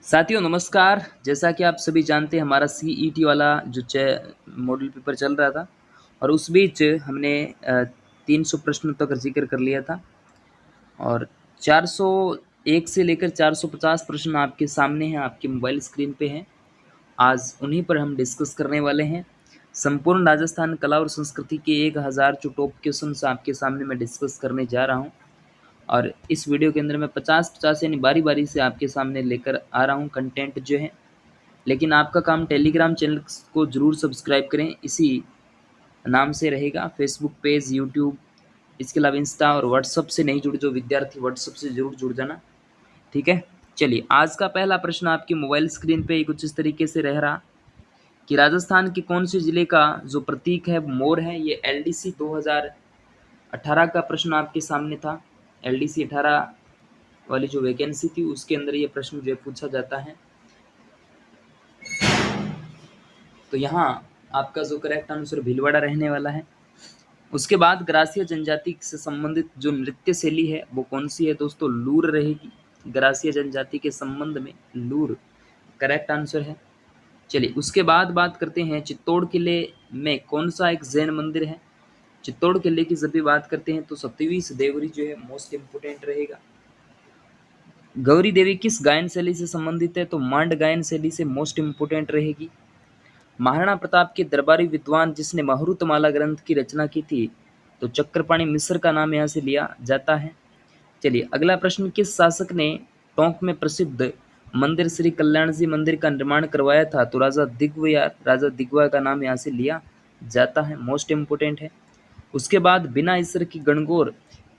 साथियों नमस्कार। जैसा कि आप सभी जानते हैं हमारा सीईटी वाला जो मॉडल पेपर चल रहा था और उस बीच हमने 300 प्रश्नों तक ज़िक्र कर लिया था और 401 से लेकर 450 प्रश्न आपके सामने हैं, आपके मोबाइल स्क्रीन पे हैं। आज उन्हीं पर हम डिस्कस करने वाले हैं। संपूर्ण राजस्थान कला और संस्कृति के 1000 जो टॉप क्वेश्चंस आपके सामने मैं डिस्कस करने जा रहा हूँ। और इस वीडियो के अंदर मैं 50-50 यानी बारी-बारी से आपके सामने लेकर आ रहा हूँ कंटेंट जो है। लेकिन आपका काम टेलीग्राम चैनल को ज़रूर सब्सक्राइब करें, इसी नाम से रहेगा। फेसबुक पेज, यूट्यूब, इसके अलावा इंस्टा और व्हाट्सअप से नहीं जुड़े जो विद्यार्थी व्हाट्सअप से ज़रूर जुड़ जाना, ठीक है? चलिए, आज का पहला प्रश्न आपकी मोबाइल स्क्रीन पे कुछ इस तरीके से रह रहा कि राजस्थान के कौन से ज़िले का जो प्रतीक है वो मोर है। ये एलडीसी 2018 का प्रश्न आपके सामने था। एलडीसी 18 वाली जो वैकेंसी थी उसके अंदर ये प्रश्न जो है पूछा जाता है। तो यहाँ आपका जो करेक्ट आंसर भीलवाड़ा रहने वाला है। उसके बाद ग्रासीय जनजाति से संबंधित जो नृत्य शैली है वो कौन सी है दोस्तों? लूर रहेगी। ग्रासीय जनजाति के संबंध में लूर करेक्ट आंसर है। चलिए, उसके बाद बात करते हैं चित्तौड़ किले में कौन सा एक जैन मंदिर है। चित्तौड़ किले की जब भी बात करते हैं तो सतवीं देवरी जो है मोस्ट इम्पोर्टेंट रहेगा। गौरी देवी किस गायन शैली से संबंधित है? तो मांड गायन शैली से मोस्ट इम्पोर्टेंट रहेगी। महाराणा प्रताप के दरबारी विद्वान जिसने मारुतमाला ग्रंथ की रचना की थी, तो चक्रपाणि मिश्र का नाम यहाँ से लिया जाता है। चलिए, अगला प्रश्न, किस शासक ने टोंक में प्रसिद्ध मंदिर श्री कल्याण जी मंदिर का निर्माण करवाया था? तो राजा दिगवा का नाम यहाँ से लिया जाता है, मोस्ट इम्पोर्टेंट है। उसके बाद बिना ईश्वर की गणगौर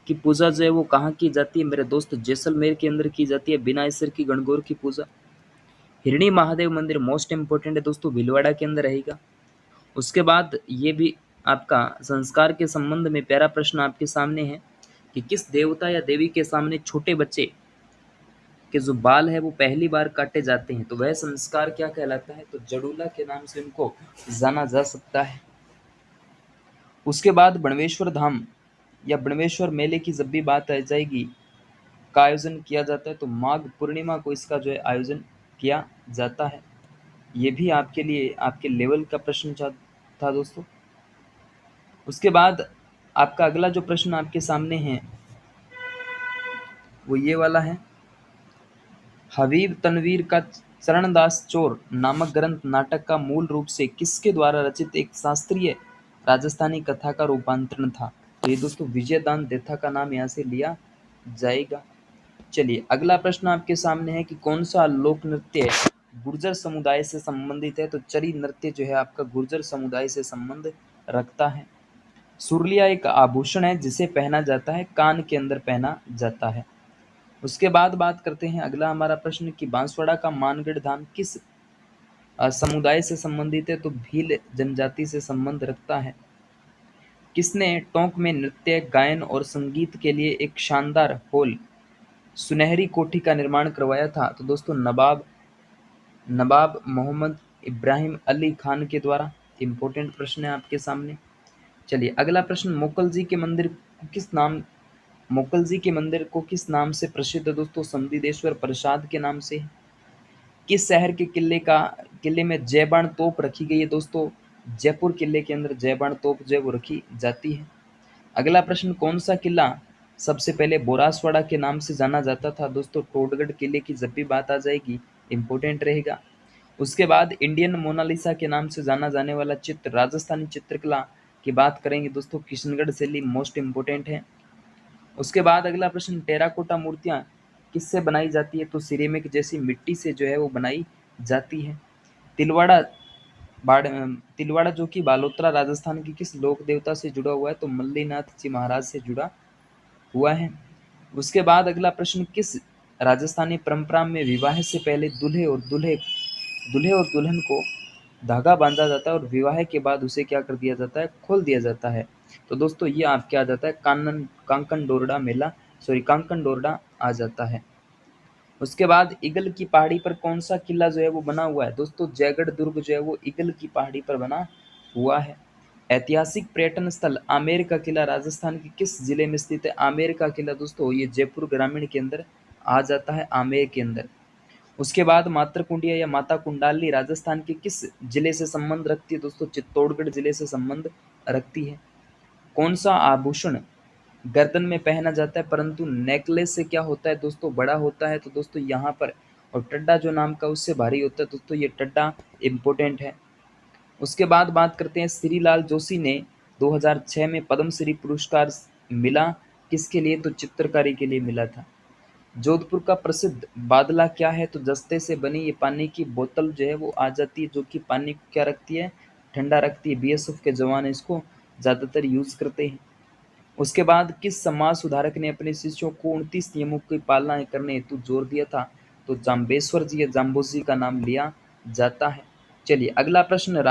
की पूजा जो है वो कहाँ की जाती है मेरे दोस्त? जैसलमेर के अंदर की जाती है बिना ईश्वर की गणगौर की पूजा। हिरणी महादेव मंदिर मोस्ट इम्पोर्टेंट है दोस्तों, भीलवाड़ा के अंदर रहेगा। उसके बाद ये भी आपका संस्कार के संबंध में प्यारा प्रश्न आपके सामने है कि किस देवता या देवी के सामने छोटे बच्चे के जो बाल है वो पहली बार काटे जाते हैं? तो वह संस्कार क्या कहलाता है? तो जड़ूला के नाम से उनको जाना जा सकता है। उसके बाद बणवेश्वर धाम या बणवेश्वर मेले की जब भी बात आ जाएगी का आयोजन किया जाता है, तो माघ पूर्णिमा को इसका जो है आयोजन किया जाता है। ये भी आपके लिए आपके लेवल का प्रश्न था दोस्तों। उसके बाद आपका अगला जो प्रश्न आपके सामने है वो ये वाला है, हबीब तनवीर का चरणदास चोर नामक ग्रंथ नाटक का मूल रूप से किसके द्वारा रचित एक शास्त्रीय राजस्थानी कथा का रूपांतरण था? तो ये दोस्तों विजयदान देथा का नाम यहाँ से लिया जाएगा। चलिए, अगला प्रश्न आपके सामने है कि कौन सा लोक नृत्य गुर्जर समुदाय से संबंधित है? तो चरी नृत्य जो है आपका गुर्जर समुदाय से संबंध रखता है। सुरलिया एक आभूषण है जिसे पहना जाता है, कान के अंदर पहना जाता है। उसके बाद बात करते हैं अगला हमारा प्रश्न कि बांसवाड़ा का मानगढ़ धाम किस समुदाय से संबंधित है? तो भील जनजाति से संबंध रखता है। किसने टोंक में नृत्य, गायन और संगीत के लिए एक शानदार हॉल सुनहरी कोठी का निर्माण करवाया था? तो दोस्तों नवाब नवाब मोहम्मद इब्राहिम अली खान के द्वारा। इंपॉर्टेंट प्रश्न है आपके सामने। चलिए, अगला प्रश्न, मोकल जी के मंदिर को किस नाम से प्रसिद्ध है दोस्तों? समदिदेश्वर प्रसाद के नाम से। किस शहर के किले में जयबान तोप रखी गई है दोस्तों? जयपुर किले के अंदर जयबान तोप जो है वो रखी जाती है। अगला प्रश्न, कौन सा किला सबसे पहले बोरासवाड़ा के नाम से जाना जाता था? दोस्तों टोडगढ़ किले की जब भी बात आ जाएगी इंपॉर्टेंट रहेगा। उसके बाद इंडियन मोनालिसा के नाम से जाना जाने वाला चित्र, राजस्थानी चित्रकला की बात करेंगे दोस्तों, किशनगढ़ शैली मोस्ट इम्पोर्टेंट है। उसके बाद अगला प्रश्न, टेराकोटा मूर्तियाँ किससे बनाई जाती है? तो सिरेमिक जैसी मिट्टी से जो है वो बनाई जाती है। तिलवाड़ा तिलवाड़ा जो कि बालोतरा राजस्थान की किस लोक देवता से जुड़ा हुआ है? तो मल्लीनाथ जी महाराज से जुड़ा हुआ है। उसके बाद अगला प्रश्न, किस राजस्थानी परंपरा में विवाह से पहले दूल्हे और दुल्हन को धागा बांधा जाता है और विवाह के बाद उसे क्या कर दिया जाता है? खोल दिया जाता है। तो दोस्तों ये आपके आ जाता है कांकन डोरडा आ जाता है। उसके बाद ईगल की पहाड़ी पर कौन सा किला जो है वो बना हुआ है? दोस्तों जयगढ़ दुर्ग जो है वो ईगल की पहाड़ी पर बना हुआ है। ऐतिहासिक पर्यटन स्थल आमेर का किला राजस्थान के किस जिले में स्थित है? आमेर का किला दोस्तों ये जयपुर ग्रामीण के अंदर आ जाता है, आमेर के अंदर। उसके बाद मातृ कुंडिया या माता कुंडाली राजस्थान के किस जिले से संबंध रखती है? दोस्तों चित्तौड़गढ़ जिले से संबंध रखती है। कौन सा आभूषण गर्दन में पहना जाता है परंतु नेकलेस से क्या होता है दोस्तों, बड़ा होता है? तो दोस्तों यहाँ पर, और टड्डा जो नाम का उससे भारी होता है दोस्तों, ये टड्डा इम्पोर्टेंट है। उसके बाद बात करते हैं, श्रीलाल जोशी ने 2006 में पद्मश्री पुरस्कार मिला किसके लिए? तो चित्रकारी के लिए मिला था। जोधपुर का प्रसिद्ध बादला क्या है? तो जस्ते से बनी ये पानी की बोतल जो है वो आ जाती है, जो कि पानी को क्या रखती है, ठंडा रखती है। बीएसएफ के जवान इसको ज़्यादातर यूज़ करते हैं। उसके बाद किस समाज सुधारक ने अपने शिष्यों को 29 नियमों की पालना करने हेतु जोर दिया था? तो जाम्बेश्वर जी या जाम्बोजी का नाम लिया जाता है। चलिए अगला प्रश्न,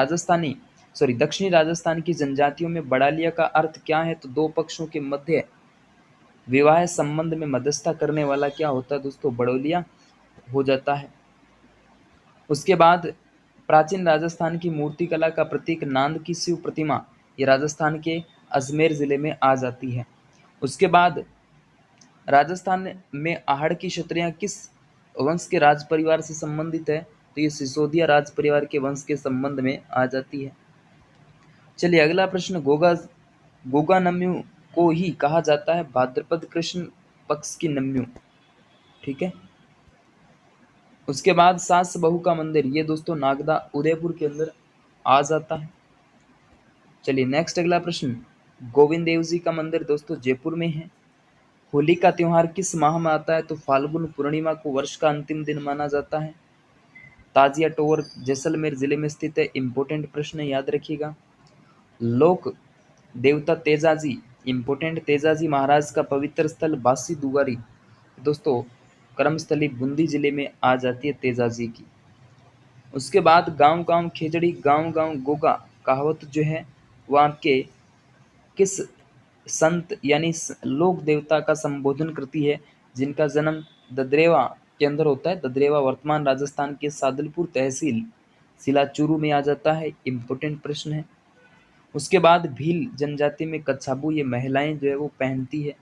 दक्षिणी राजस्थान की जनजातियों में बड़ालिया का अर्थ क्या है? तो दो पक्षों के मध्य विवाह संबंध में मध्यस्थता करने वाला क्या होता है दोस्तों, बड़ोलिया हो जाता है। उसके बाद प्राचीन राजस्थान की मूर्तिकला का प्रतीक नांद की शिव प्रतिमा, ये राजस्थान के अजमेर जिले में आ जाती है। उसके बाद राजस्थान में आहड़ की क्षत्रियां किस वंश के राज परिवार से संबंधित है? तो ये सिसोदिया राज परिवार के वंश के संबंध में आ जाती है। चलिए अगला प्रश्न, गोगा नम्यू को ही कहा जाता है भाद्रपद कृष्ण पक्ष की नम्यू, ठीक है। उसके बाद सास बहू का मंदिर, ये दोस्तों नागदा उदयपुर के अंदर आ जाता है। चलिए नेक्स्ट अगला प्रश्न, गोविंद देव जी का मंदिर दोस्तों जयपुर में है। होली का त्योहार किस माह में आता है? तो फाल्गुन पूर्णिमा को वर्ष का अंतिम दिन माना जाता है। ताजिया टोवर जैसलमेर जिले में स्थित है, इंपॉर्टेंट प्रश्न याद रखिएगा। लोक देवता तेजाजी, इंपॉर्टेंट, तेजाजी महाराज का पवित्र स्थल बासी दुआरी दोस्तों कर्मस्थली बूंदी जिले में आ जाती है तेजाजी की। उसके बाद गांव गांव खेजड़ी गांव गांव गोगा कहावत जो है वो आपके किस संत यानी लोक देवता का संबोधन करती है, जिनका जन्म ददरेवा के अंदर होता है? ददरेवा वर्तमान राजस्थान के सादलपुर तहसील सिलाचुरू में आ जाता है, इंपॉर्टेंट प्रश्न है। उसके बाद भील जनजाति में कच्छाबू ये महिलाएं जो है वो पहनती है।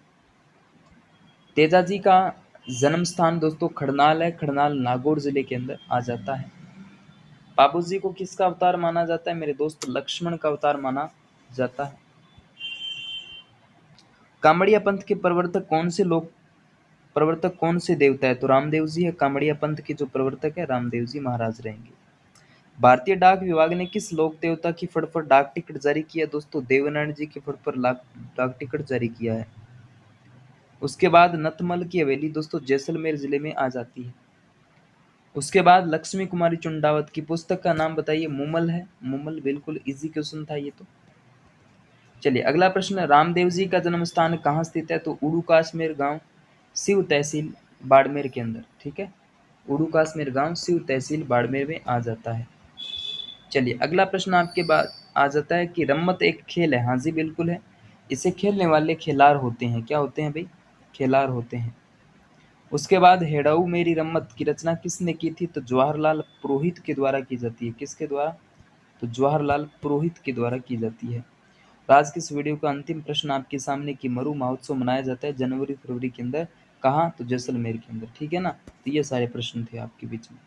तेजाजी का जन्म स्थान दोस्तों खड़नाल है, खड़नाल नागौर जिले के अंदर आ जाता है। बाबूजी को किसका अवतार माना जाता है मेरे दोस्त? लक्ष्मण का अवतार माना जाता है। कामड़िया पंथ के प्रवर्तक कौन से देवता है? तो रामदेव जी है। कामड़िया पंथ के जो प्रवर्तक है रामदेव जी महाराज रहेंगे। भारतीय डाक विभाग ने किस लोक देवता की फड़ पर डाक टिकट जारी किया दोस्तों? देवनारायण जी की फड़ पर डाक टिकट जारी किया है। उसके बाद नतमल की हवेली दोस्तों जैसलमेर जिले में आ जाती है। उसके बाद लक्ष्मी कुमारी चुंडावत की पुस्तक का नाम बताइए। मुमल है, मुमल, बिल्कुल इजी क्वेश्चन था ये तो। चलिए अगला प्रश्न, रामदेव जी का जन्म स्थान कहाँ स्थित है? तो उड़ू काश्मीर गांव शिव तहसील बाड़मेर के अंदर, ठीक है। उड़ू काश्मीर गांव शिव तहसील बाड़मेर में आ जाता है। चलिए अगला प्रश्न आपके बाद आ जाता है कि रम्मत एक खेल है। हाँ जी बिल्कुल है। इसे खेलने वाले खिलाड़ होते हैं। क्या होते हैं भाई? खिलाड़ होते हैं। उसके बाद हेड़ऊ मेरी रम्मत की रचना किसने की थी? तो जवाहरलाल पुरोहित के द्वारा की जाती है। किसके द्वारा? तो जवाहरलाल पुरोहित के द्वारा की जाती है। तो आज की इस वीडियो का अंतिम प्रश्न आपके सामने कि मरु महोत्सव मनाया जाता है जनवरी फरवरी के अंदर, कहाँ? तो जैसलमेर के अंदर, ठीक है ना। तो ये सारे प्रश्न थे आपके बीच में।